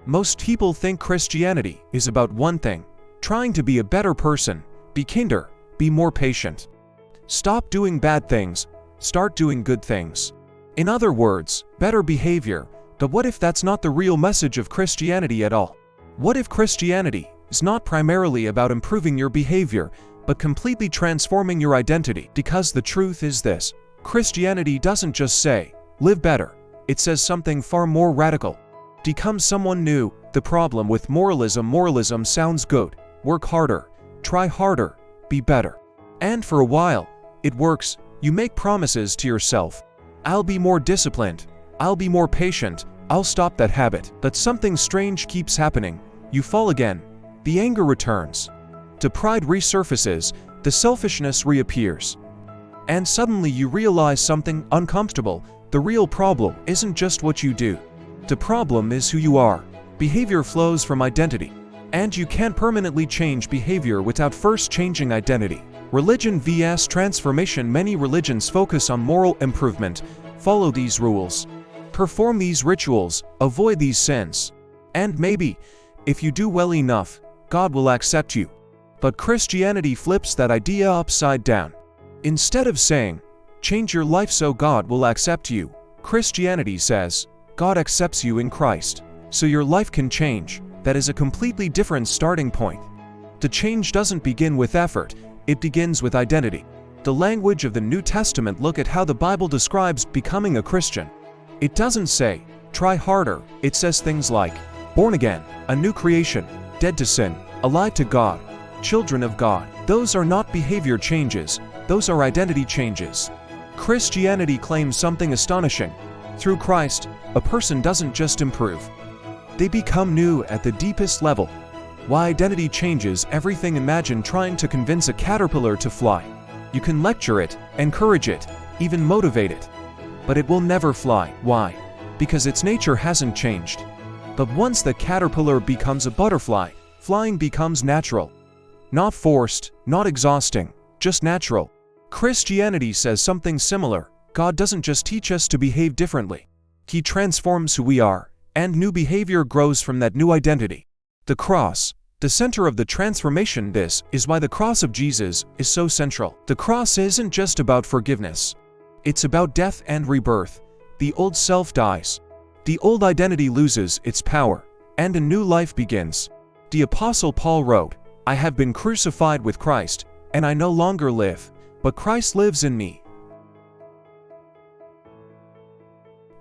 Most people think Christianity is about one thing: trying to be a better person, be kinder, be more patient. Stop doing bad things, start doing good things. In other words, better behavior. But what if that's not the real message of Christianity at all? What if Christianity is not primarily about improving your behavior, but completely transforming your identity? Because the truth is this: Christianity doesn't just say, live better. It says something far more radical. Become someone new. The problem with moralism sounds good. Work harder, try harder, be better. And for a while, it works. You make promises to yourself. I'll be more disciplined. I'll be more patient. I'll stop that habit. But something strange keeps happening. You fall again. The anger returns. The pride resurfaces. The selfishness reappears. And suddenly you realize something uncomfortable. The real problem isn't just what you do. The problem is who you are. Behavior flows from identity. And you can't permanently change behavior without first changing identity. Religion vs. transformation. Many religions focus on moral improvement. Follow these rules. Perform these rituals. Avoid these sins. And maybe, if you do well enough, God will accept you. But Christianity flips that idea upside down. Instead of saying, change your life so God will accept you, Christianity says, God accepts you in Christ, so your life can change. That is a completely different starting point. The change doesn't begin with effort, it begins with identity. The language of the New Testament. Look at how the Bible describes becoming a Christian. It doesn't say, try harder. It says things like, born again, a new creation, dead to sin, alive to God, children of God. Those are not behavior changes, those are identity changes. Christianity claims something astonishing. Through Christ, a person doesn't just improve. They become new at the deepest level. Why identity changes everything. Imagine trying to convince a caterpillar to fly. You can lecture it, encourage it, even motivate it. But it will never fly. Why? Because its nature hasn't changed. But once the caterpillar becomes a butterfly, flying becomes natural. Not forced, not exhausting, just natural. Christianity says something similar. God doesn't just teach us to behave differently. He transforms who we are, and new behavior grows from that new identity. The cross, the center of the transformation. This is why the cross of Jesus is so central. The cross isn't just about forgiveness. It's about death and rebirth. The old self dies. The old identity loses its power, and a new life begins. The Apostle Paul wrote, I have been crucified with Christ, and I no longer live, but Christ lives in me.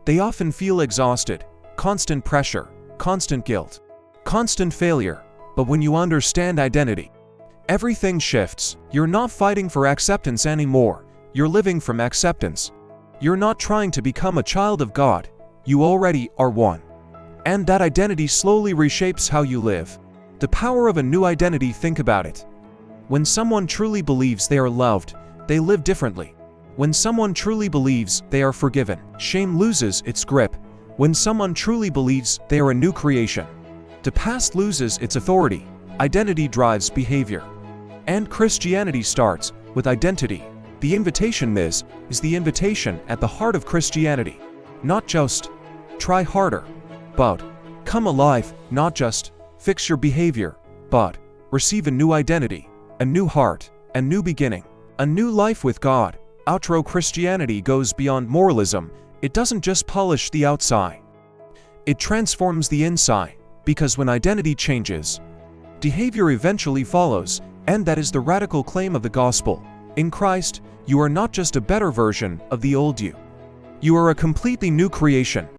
They often feel exhausted, constant pressure, constant guilt, constant failure. But when you understand identity, everything shifts. You're not fighting for acceptance anymore. You're living from acceptance. You're not trying to become a child of God. You already are one. And that identity slowly reshapes how you live. The power of a new identity. Think about it. When someone truly believes they are loved, they live differently. When someone truly believes they are forgiven, shame loses its grip. When someone truly believes they are a new creation, the past loses its authority. Identity drives behavior. And Christianity starts with identity. The invitation is the invitation at the heart of Christianity. Not just try harder, but come alive. Not just fix your behavior, but receive a new identity, a new heart, a new beginning, a new life with God. Outro. Christianity goes beyond moralism. It doesn't just polish the outside. It transforms the inside. Because when identity changes, behavior eventually follows, and that is the radical claim of the gospel. In Christ, you are not just a better version of the old you. You are a completely new creation.